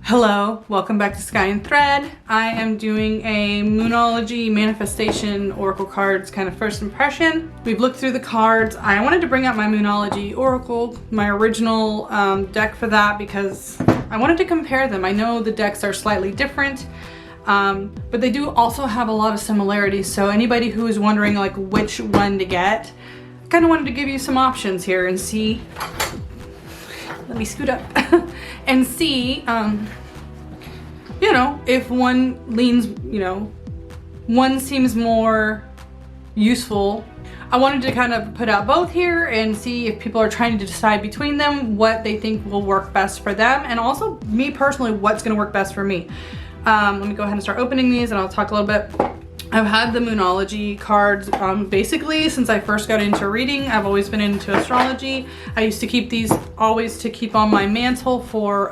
Hello, welcome back to Sky and Thread. I am doing a Moonology Manifestation Oracle cards kind of first impression. We've looked through the cards. I wanted to bring out my Moonology Oracle, my original deck for that because I wanted to compare them. I know the decks are slightly different, but they do also have a lot of similarities. So anybody who is wondering like which one to get, I kind of wanted to give you some options here and see. Let me scoot up and see, you know, if one leans, you know, one seems more useful. I wanted to kind of put out both here and see if people are trying to decide between them what they think will work best for them, and also me personally, what's going to work best for me. Let me go ahead and start opening these and I'll talk a little bit. I've had the Moonology cards basically since I first got into reading. I've always been into astrology. I used to keep these always to keep on my mantle for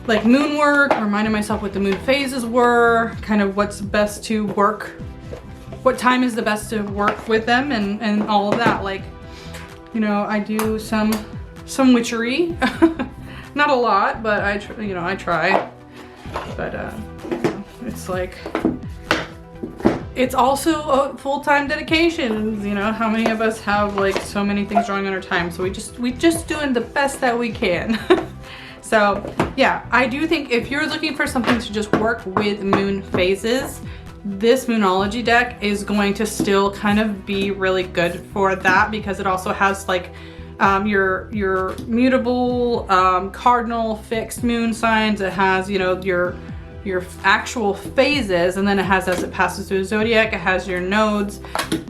like moon work, reminding myself what the moon phases were, kind of what's best to work, what time is the best to work with them, and all of that. Like, you know, I do some witchery, not a lot, but I try. But you know, it's like, it's also a full-time dedication. You know, how many of us have like so many things drawing on our time? So we just doing the best that we can. So yeah, I do think if you're looking for something to just work with moon phases, this Moonology deck is going to still kind of be really good for that, because it also has like your mutable cardinal fixed moon signs. It has, you know, your actual phases, and then it has, as it passes through the zodiac, it has your nodes.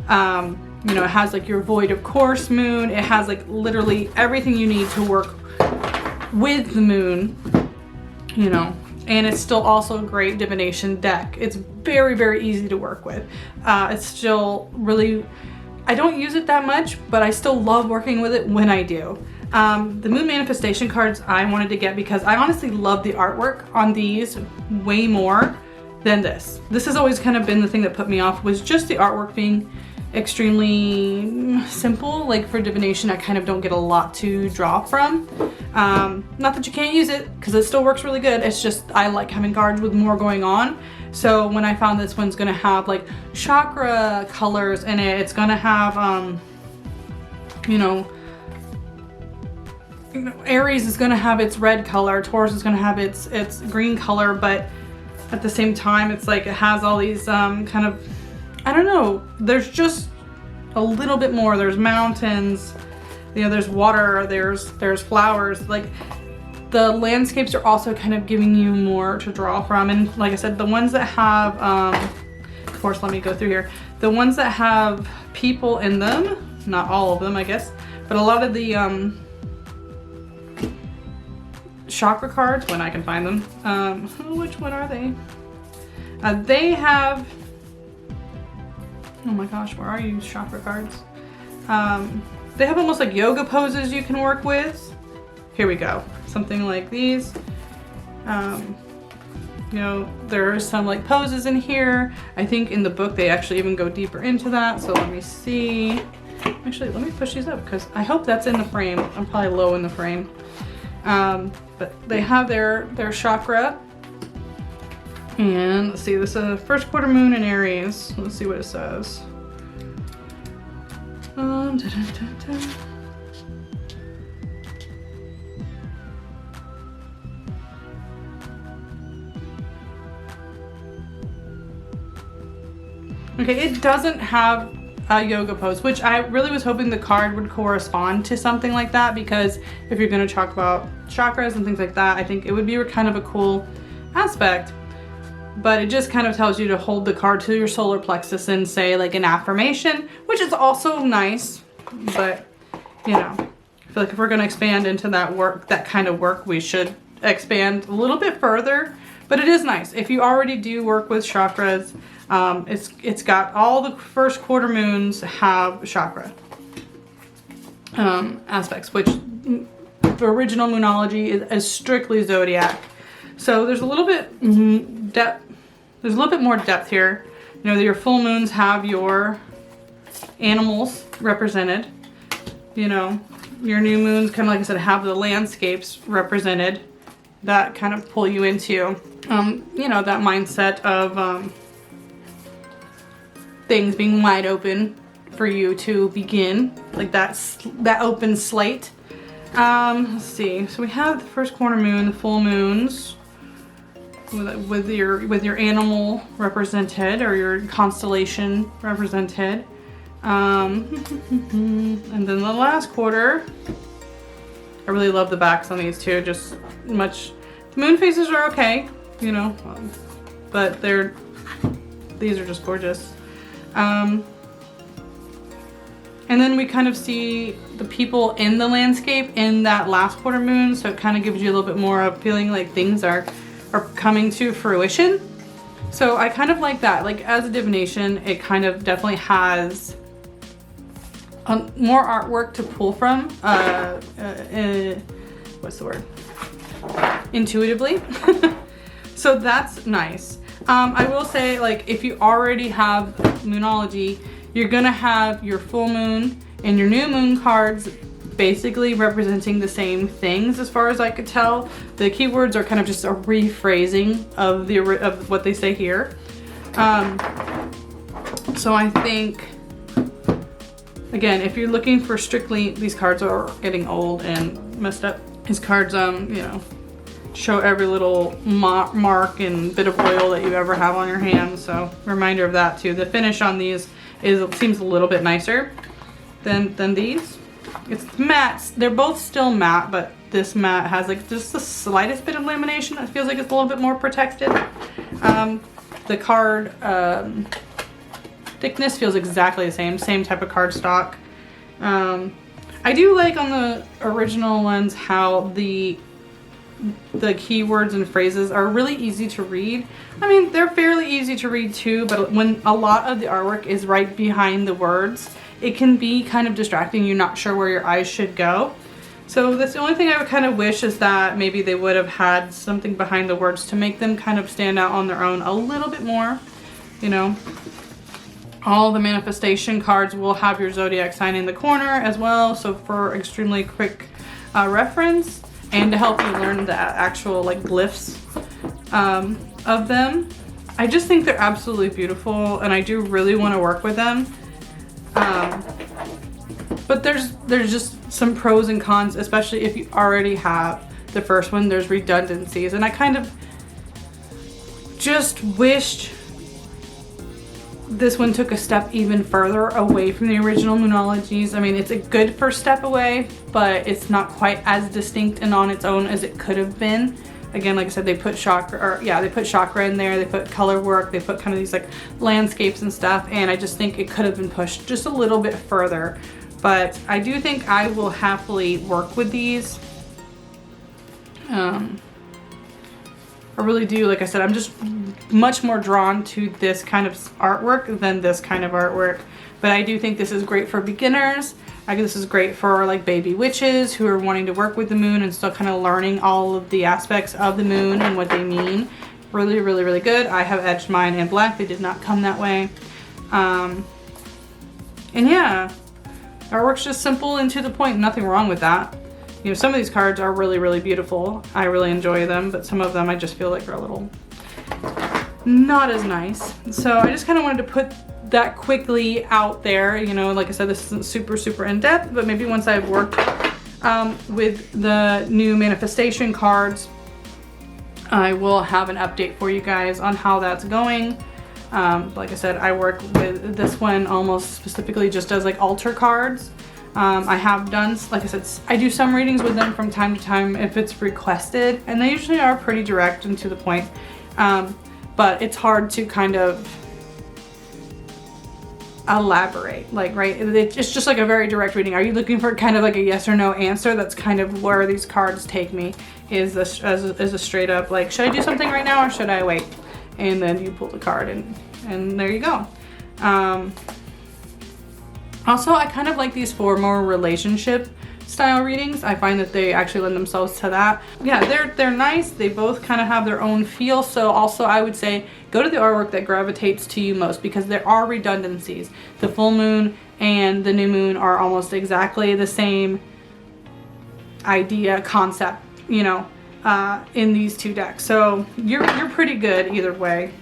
You know, it has like your void of course moon. It has like literally everything you need to work with the moon, you know, and it's still also a great divination deck. It's very, very easy to work with. It's still really, I don't use it that much, but I still love working with it when I do. The moon manifestation cards I wanted to get because I honestly love the artwork on these way more than this. This has always kind of been the thing that put me off, was just the artwork being extremely simple. Like for divination, I kind of don't get a lot to draw from. Not that you can't use it, because it still works really good. It's just I like having cards with more going on. So when I found this one's gonna have like chakra colors in it, it's gonna have you know, Aries is gonna have its red color, Taurus is gonna have its green color, but at the same time it's like it has all these kind of, I don't know, there's just a little bit more. There's mountains, you know, there's water, there's flowers. Like the landscapes are also kind of giving you more to draw from. And like I said, the ones that have, of course, let me go through here. The ones that have people in them, not all of them, I guess, but a lot of the chakra cards, when I can find them, which one are they? They have, oh my gosh, where are you, chakra cards? They have almost like yoga poses you can work with. Here we go, something like these. You know, there are some like poses in here. I think in the book they actually even go deeper into that. So let me see. Actually, let me push these up because I hope that's in the frame. I'm probably low in the frame. But they have their chakra. And let's see, this is a first quarter moon in Aries. Let's see what it says. Okay, it doesn't have a yoga pose, which I really was hoping the card would correspond to something like that, because if you're going to talk about chakras and things like that, I think it would be kind of a cool aspect. But it just kind of tells you to hold the card to your solar plexus and say like an affirmation, which is also nice. But, you know, I feel like if we're going to expand into that work, that kind of work, we should expand a little bit further. But it is nice. If you already do work with chakras, it's got all the first quarter moons have chakra aspects, which the original Moonology is strictly zodiac. So there's a little bit depth. There's a little bit more depth here. You know, your full moons have your animals represented. You know, your new moons, kind of like I said, have the landscapes represented. that kind of pull you into, you know, that mindset of things being wide open for you to begin, like that open slate. Let's see. So we have the first quarter moon, the full moons, with your animal represented, or your constellation represented. And then the last quarter, I really love the backs on these two. Just the moon phases are okay, you know, but these are just gorgeous. And then we kind of see the people in the landscape in that last quarter moon, so it kind of gives you a little bit more of feeling like things are coming to fruition. So I kind of like that. Like, as a divination, it kind of definitely has more artwork to pull from. What's the word? Intuitively. So that's nice. I will say, like, if you already have Moonology, you're gonna have your full moon and your new moon cards basically representing the same things, as far as I could tell. The keywords are kind of just a rephrasing of what they say here. So I think, again, if you're looking for strictly, these cards are getting old and messed up. These cards, you know, show every little mark and bit of oil that you ever have on your hands. So reminder of that too. The finish on these seems a little bit nicer than these. It's matte. They're both still matte, but this matte has like just the slightest bit of lamination. It feels like it's a little bit more protected. The card thickness feels exactly the same type of cardstock. I do like on the original ones how the keywords and phrases are really easy to read. I mean, they're fairly easy to read too, but when a lot of the artwork is right behind the words, it can be kind of distracting. You're not sure where your eyes should go. So that's the only thing I would kind of wish, is that maybe they would have had something behind the words to make them kind of stand out on their own a little bit more, you know. All the manifestation cards will have your zodiac sign in the corner as well, so for extremely quick reference, and to help you learn the actual like glyphs of them. I just think they're absolutely beautiful, and I do really want to work with them. But there's just some pros and cons, especially if you already have the first one. There's redundancies, and I kind of just wished this one took a step even further away from the original Moonologies. I mean, it's a good first step away, but it's not quite as distinct and on its own as it could have been. Again, like I said, they put chakra, they put chakra in there, they put color work, they put kind of these like landscapes and stuff, and I just think it could have been pushed just a little bit further. But I do think I will happily work with these. I really do. Like I said, I'm just much more drawn to this kind of artwork than this kind of artwork. But I do think this is great for beginners. I think this is great for like baby witches who are wanting to work with the moon and still kind of learning all of the aspects of the moon and what they mean. Really, really, really good. I have edged mine in black. They did not come that way. And yeah, artwork's just simple and to the point. Nothing wrong with that. You know, some of these cards are really, really beautiful. I really enjoy them, but some of them I just feel like are a little not as nice. So I just kind of wanted to put that quickly out there. You know, like I said, this isn't super, super in depth, but maybe once I've worked with the new manifestation cards, I will have an update for you guys on how that's going. Like I said, I work with this one almost specifically just as like altar cards. I have done, like I said, I do some readings with them from time to time if it's requested, and they usually are pretty direct and to the point. But it's hard to kind of elaborate, like, right? It's just like a very direct reading. Are you looking for kind of like a yes or no answer? That's kind of where these cards take me, is this as a straight up like, should I do something right now or should I wait? And then you pull the card and there you go. Also, I kind of like these for more relationship style readings. I find that they actually lend themselves to that. Yeah, they're nice. They both kind of have their own feel. So also I would say go to the artwork that gravitates to you most, because there are redundancies. The full moon and the new moon are almost exactly the same idea, concept, you know. in these two decks. So you're pretty good either way.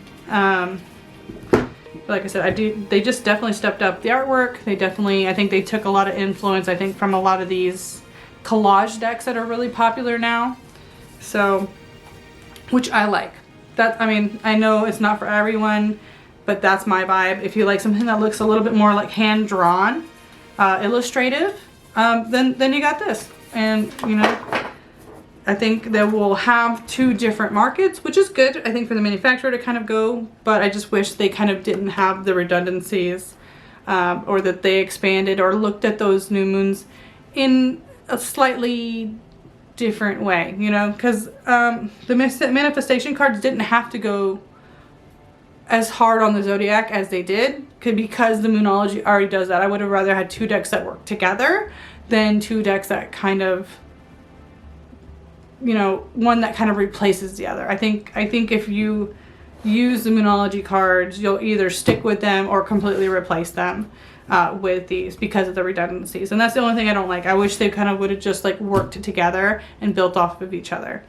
Like I said, they just definitely stepped up the artwork. They definitely, I think they took a lot of influence, I think, from a lot of these collage decks that are really popular now. So, which I like. That, I mean, I know it's not for everyone, but that's my vibe. If you like something that looks a little bit more like hand-drawn, illustrative, then you got this. And, you know, I think that we'll have two different markets, which is good, I think, for the manufacturer to kind of go, but I just wish they kind of didn't have the redundancies, or that they expanded or looked at those new moons in a slightly different way, you know, because the manifestation cards didn't have to go as hard on the zodiac as they did, because the Moonology already does that. I would have rather had two decks that work together than two decks that kind of, you know, one that kind of replaces the other. I think if you use the Moonology cards, you'll either stick with them or completely replace them with these because of the redundancies. And that's the only thing I don't like. I wish they kind of would have just like worked together and built off of each other.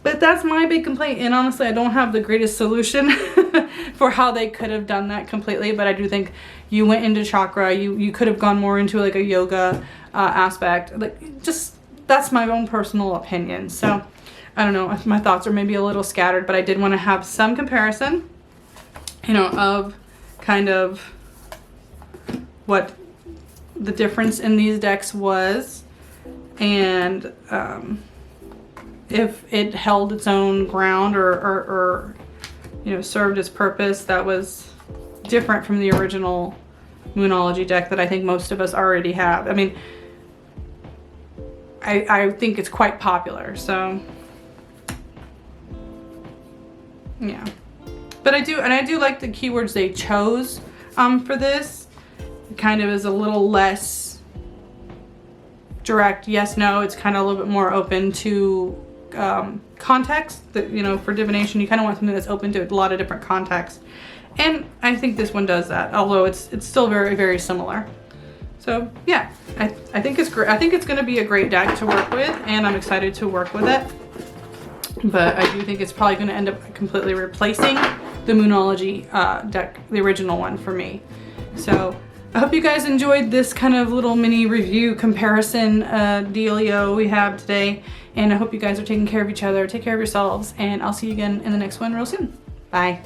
But that's my big complaint, and honestly I don't have the greatest solution for how they could have done that completely, but I do think you went into chakra, you could have gone more into like a yoga aspect. Like, just, that's my own personal opinion. So I don't know, my thoughts are maybe a little scattered, but I did want to have some comparison, you know, of kind of what the difference in these decks was, and if it held its own ground or you know, served its purpose that was different from the original Moonology deck that I think most of us already have. I mean, I think it's quite popular, so yeah. But I do like the keywords they chose for this. It kind of is a little less direct yes, no. It's kind of a little bit more open to context. That, you know, for divination you kind of want something that's open to a lot of different contexts, and I think this one does that, although it's still very, very similar. So yeah, I think it's great. I think it's going to be a great deck to work with, and I'm excited to work with it. But I do think it's probably going to end up completely replacing the Moonology deck, the original one, for me. So I hope you guys enjoyed this kind of little mini review comparison dealio we have today. And I hope you guys are taking care of each other. Take care of yourselves. And I'll see you again in the next one real soon. Bye.